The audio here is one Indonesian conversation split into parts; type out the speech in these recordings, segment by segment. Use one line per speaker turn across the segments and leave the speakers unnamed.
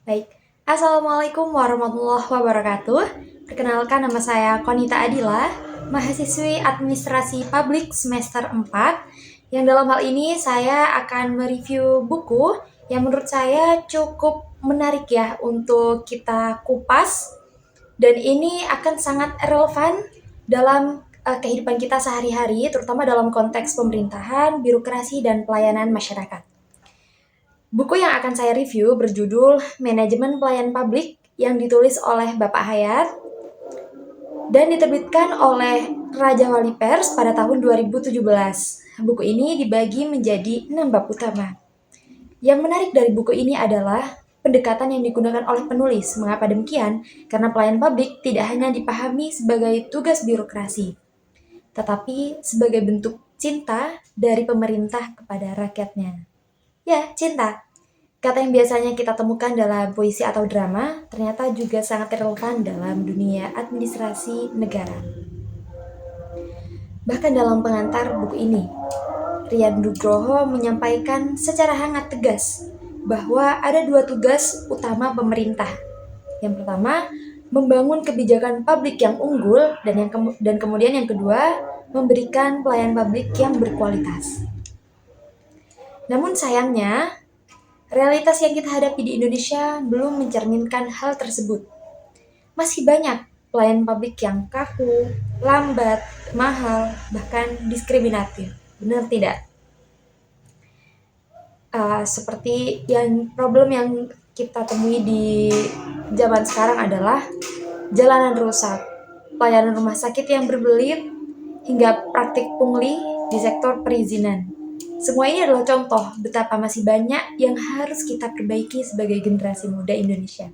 Baik, Assalamualaikum warahmatullahi wabarakatuh. Perkenalkan, nama saya Konita Adila, mahasiswi Administrasi Publik semester 4, yang dalam hal ini saya akan mereview buku yang menurut saya cukup menarik ya untuk kita kupas, dan ini akan sangat relevan dalam kehidupan kita sehari-hari, terutama dalam konteks pemerintahan, birokrasi, dan pelayanan masyarakat. Buku yang akan saya review berjudul Manajemen Pelayanan Publik yang ditulis oleh Bapak Hayat dan diterbitkan oleh Raja Wali Pers pada tahun 2017. Buku ini dibagi menjadi 6 bab utama. Yang menarik dari buku ini adalah pendekatan yang digunakan oleh penulis. Mengapa demikian? Karena pelayanan publik tidak hanya dipahami sebagai tugas birokrasi, tetapi sebagai bentuk cinta dari pemerintah kepada rakyatnya. Ya, cinta. Kata yang biasanya kita temukan dalam puisi atau drama, ternyata juga sangat relevan dalam dunia administrasi negara. Bahkan dalam pengantar buku ini, Rian Nugroho menyampaikan secara hangat tegas bahwa ada 2 tugas utama pemerintah. Yang pertama, membangun kebijakan publik yang unggul, dan kemudian yang kedua, memberikan pelayanan publik yang berkualitas. Namun sayangnya, realitas yang kita hadapi di Indonesia belum mencerminkan hal tersebut. Masih banyak pelayanan publik yang kaku, lambat, mahal, bahkan diskriminatif. Benar tidak? Seperti problem yang kita temui di zaman sekarang adalah jalanan rusak, pelayanan rumah sakit yang berbelit, hingga praktik pungli di sektor perizinan. Semua ini adalah contoh betapa masih banyak yang harus kita perbaiki sebagai generasi muda Indonesia.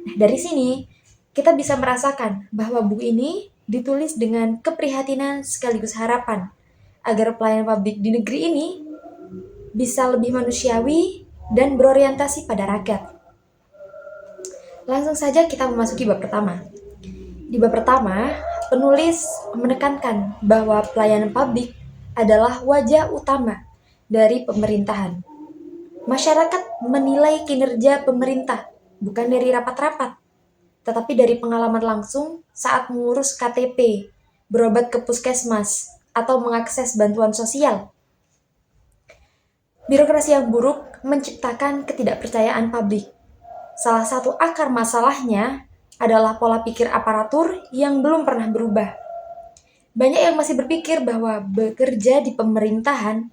Nah, dari sini kita bisa merasakan bahwa buku ini ditulis dengan keprihatinan sekaligus harapan agar pelayanan publik di negeri ini bisa lebih manusiawi dan berorientasi pada rakyat. Langsung saja kita memasuki bab pertama. Di bab pertama, penulis menekankan bahwa pelayanan publik adalah wajah utama dari pemerintahan. Masyarakat menilai kinerja pemerintah bukan dari rapat-rapat, tetapi dari pengalaman langsung saat mengurus KTP, berobat ke puskesmas, atau mengakses bantuan sosial. Birokrasi yang buruk menciptakan ketidakpercayaan publik. Salah satu akar masalahnya adalah pola pikir aparatur yang belum pernah berubah. Banyak yang masih berpikir bahwa bekerja di pemerintahan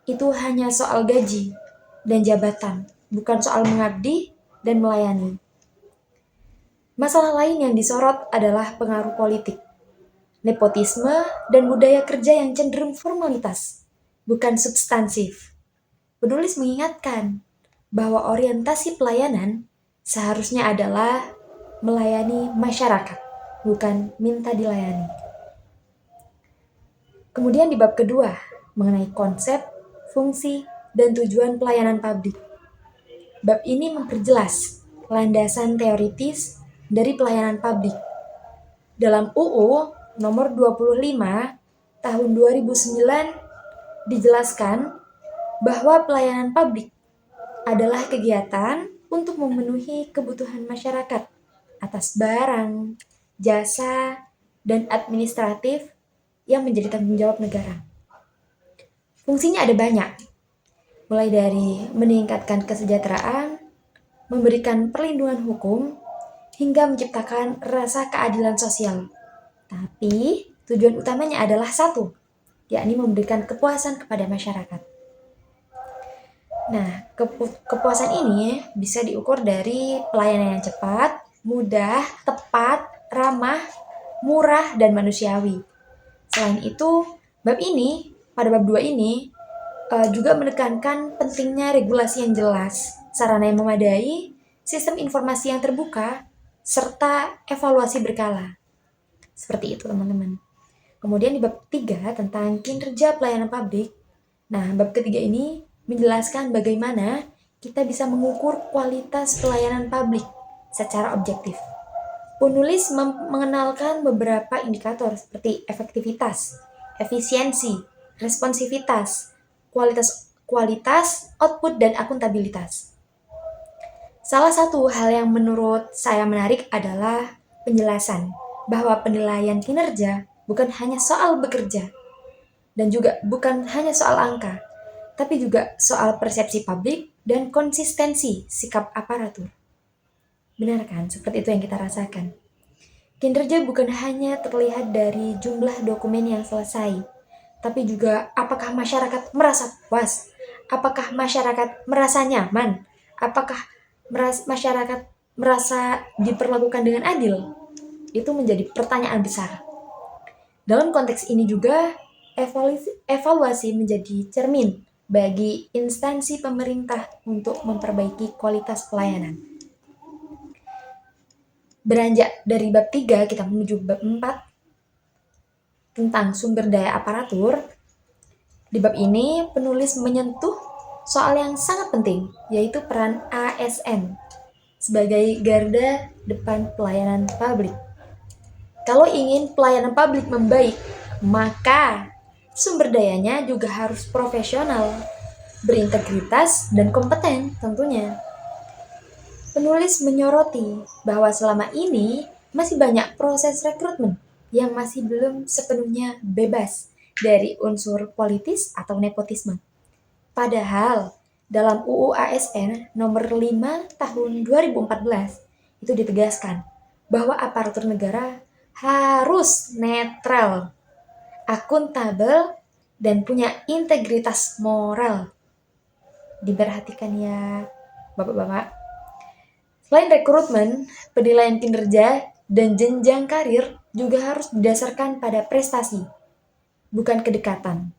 itu hanya soal gaji dan jabatan, bukan soal mengabdi dan melayani. Masalah lain yang disorot adalah pengaruh politik, nepotisme, dan budaya kerja yang cenderung formalitas, bukan substansif. Penulis mengingatkan bahwa orientasi pelayanan seharusnya adalah melayani masyarakat, bukan minta dilayani. Kemudian di bab kedua, mengenai konsep, fungsi, dan tujuan pelayanan publik. Bab ini memperjelas landasan teoritis dari pelayanan publik. Dalam UU nomor 25 tahun 2009 dijelaskan bahwa pelayanan publik adalah kegiatan untuk memenuhi kebutuhan masyarakat atas barang, jasa, dan administratif yang menjadi tanggung jawab negara. Fungsinya ada banyak, mulai dari meningkatkan kesejahteraan, memberikan perlindungan hukum, hingga menciptakan rasa keadilan sosial. Tapi tujuan utamanya adalah satu, yakni memberikan kepuasan kepada masyarakat. Nah, kepuasan ini bisa diukur dari pelayanan yang cepat, mudah, tepat, ramah, murah, dan manusiawi. Selain itu, pada bab 2 ini juga menekankan pentingnya regulasi yang jelas, sarana yang memadai, sistem informasi yang terbuka, serta evaluasi berkala. Seperti itu, teman-teman. Kemudian di bab 3 tentang kinerja pelayanan publik. Nah, bab ketiga ini menjelaskan bagaimana kita bisa mengukur kualitas pelayanan publik secara objektif. Penulis mengenalkan beberapa indikator seperti efektivitas, efisiensi, responsivitas, kualitas, output, dan akuntabilitas. Salah satu hal yang menurut saya menarik adalah penjelasan bahwa penilaian kinerja bukan hanya soal bekerja dan juga bukan hanya soal angka, tapi juga soal persepsi publik dan konsistensi sikap aparatur. Benar kan? Seperti itu yang kita rasakan. Kinerja bukan hanya terlihat dari jumlah dokumen yang selesai, tapi juga apakah masyarakat merasa puas, apakah masyarakat merasa nyaman, apakah masyarakat merasa diperlakukan dengan adil. Itu menjadi pertanyaan besar. Dalam konteks ini juga, evaluasi menjadi cermin bagi instansi pemerintah untuk memperbaiki kualitas pelayanan. Beranjak dari bab 3 kita menuju bab 4 tentang sumber daya aparatur. Di bab ini penulis menyentuh soal yang sangat penting, yaitu peran ASN sebagai garda depan pelayanan publik. Kalau ingin pelayanan publik membaik, maka sumber dayanya juga harus profesional, berintegritas, dan kompeten tentunya. Penulis menyoroti bahwa selama ini masih banyak proses rekrutmen yang masih belum sepenuhnya bebas dari unsur politis atau nepotisme. Padahal dalam UU ASN nomor 5 tahun 2014 itu ditegaskan bahwa aparatur negara harus netral, akuntabel, dan punya integritas moral. Diperhatikan ya, Bapak-bapak. Selain rekrutmen, penilaian kinerja dan jenjang karir juga harus didasarkan pada prestasi, bukan kedekatan.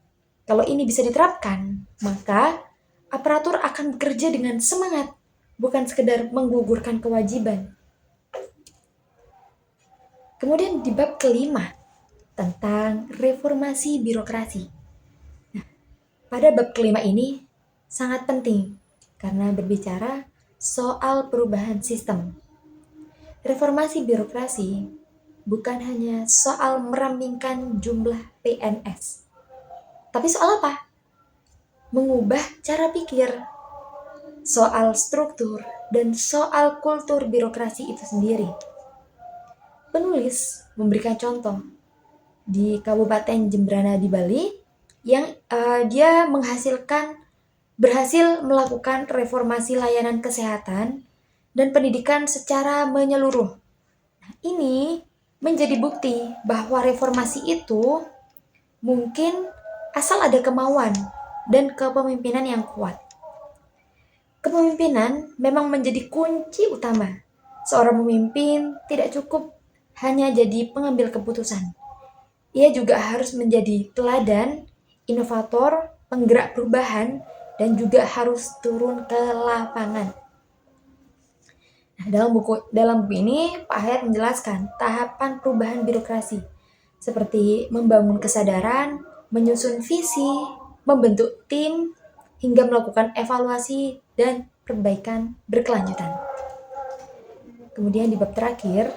Kalau ini bisa diterapkan, maka aparatur akan bekerja dengan semangat, bukan sekedar menggugurkan kewajiban. Kemudian di bab kelima, tentang reformasi birokrasi. Nah, pada bab kelima ini sangat penting karena berbicara soal perubahan sistem. Reformasi birokrasi bukan hanya soal merampingkan jumlah PNS, tapi soal apa? Mengubah cara pikir, soal struktur, dan soal kultur birokrasi itu sendiri. Penulis memberikan contoh di Kabupaten Jembrana di Bali yang dia berhasil melakukan reformasi layanan kesehatan dan pendidikan secara menyeluruh. Nah, ini menjadi bukti bahwa reformasi itu mungkin asal ada kemauan dan kepemimpinan yang kuat. Kepemimpinan memang menjadi kunci utama. Seorang pemimpin tidak cukup hanya jadi pengambil keputusan. Ia juga harus menjadi teladan, inovator, penggerak perubahan, dan juga harus turun ke lapangan. Nah, dalam buku ini, Pak Hayat menjelaskan tahapan perubahan birokrasi, seperti membangun kesadaran, menyusun visi, membentuk tim, hingga melakukan evaluasi dan perbaikan berkelanjutan. Kemudian di bab terakhir,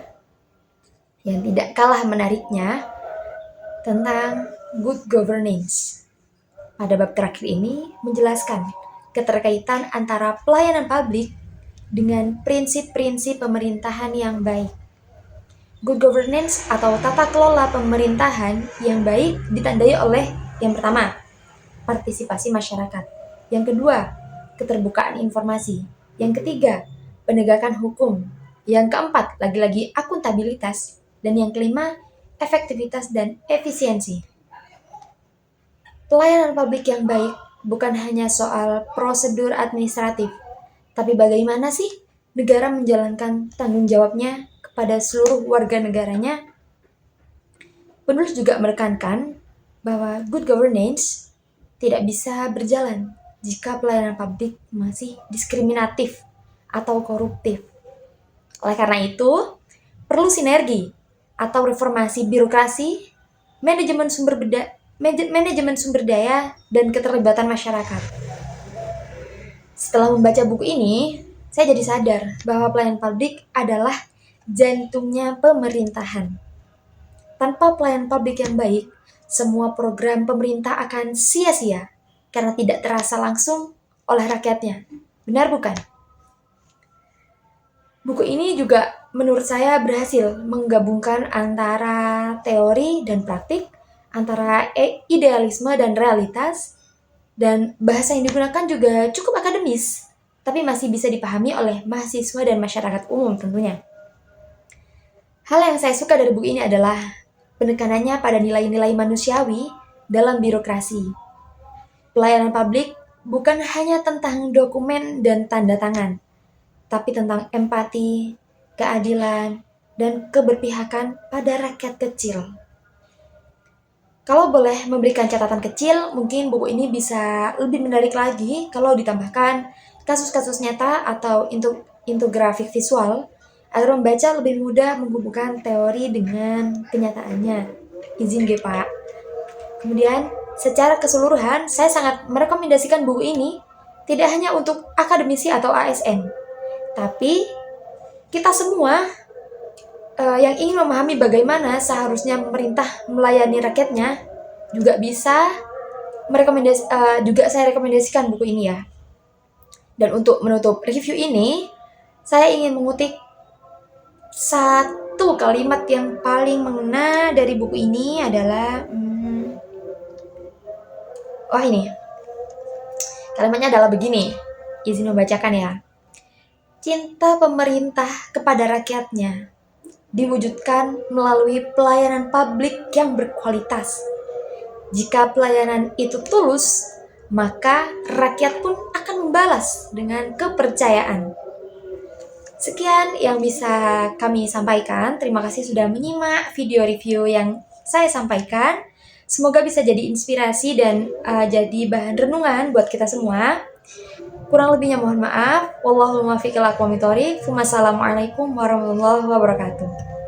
yang tidak kalah menariknya, tentang good governance. Pada bab terakhir ini menjelaskan keterkaitan antara pelayanan publik dengan prinsip-prinsip pemerintahan yang baik. Good governance atau tata kelola pemerintahan yang baik ditandai oleh yang pertama, partisipasi masyarakat. Yang kedua, keterbukaan informasi. Yang ketiga, penegakan hukum. Yang keempat, lagi-lagi akuntabilitas. Dan yang kelima, efektivitas dan efisiensi. Pelayanan publik yang baik bukan hanya soal prosedur administratif, tapi bagaimana sih negara menjalankan tanggung jawabnya kepada seluruh warga negaranya. Penulis juga menekankan bahwa good governance tidak bisa berjalan jika pelayanan publik masih diskriminatif atau koruptif. Oleh karena itu, perlu sinergi atau reformasi birokrasi, manajemen sumber daya, dan keterlibatan masyarakat. Setelah membaca buku ini, saya jadi sadar bahwa pelayanan publik adalah jantungnya pemerintahan. Tanpa pelayanan publik yang baik, semua program pemerintah akan sia-sia karena tidak terasa langsung oleh rakyatnya. Benar bukan? Buku ini juga menurut saya berhasil menggabungkan antara teori dan praktik, antara idealisme dan realitas, dan bahasa yang digunakan juga cukup akademis, tapi masih bisa dipahami oleh mahasiswa dan masyarakat umum tentunya. Hal yang saya suka dari buku ini adalah penekanannya pada nilai-nilai manusiawi dalam birokrasi. Pelayanan publik bukan hanya tentang dokumen dan tanda tangan, tapi tentang empati, keadilan, dan keberpihakan pada rakyat kecil. Kalau boleh memberikan catatan kecil, mungkin buku ini bisa lebih menarik lagi kalau ditambahkan kasus-kasus nyata atau infografik visual agar membaca lebih mudah menghubungkan teori dengan kenyataannya. Izin G, Pak. Kemudian, secara keseluruhan, saya sangat merekomendasikan buku ini tidak hanya untuk akademisi atau ASN, tapi kita semua yang ingin memahami bagaimana seharusnya pemerintah melayani rakyatnya juga bisa juga saya rekomendasikan buku ini ya. Dan untuk menutup review ini, saya ingin mengutip satu kalimat yang paling mengena dari buku ini adalah ini. Kalimatnya adalah begini. Izin membacakan ya. Cinta pemerintah kepada rakyatnya diwujudkan melalui pelayanan publik yang berkualitas. Jika pelayanan itu tulus, maka rakyat pun akan membalas dengan kepercayaan. Sekian yang bisa kami sampaikan. Terima kasih sudah menyimak video review yang saya sampaikan. Semoga bisa jadi inspirasi dan jadi bahan renungan buat kita semua. Kurang lebihnya mohon maaf. Wallahul muwaffiq ila aqwamit thoriq. Wassalamualaikum warahmatullahi wabarakatuh.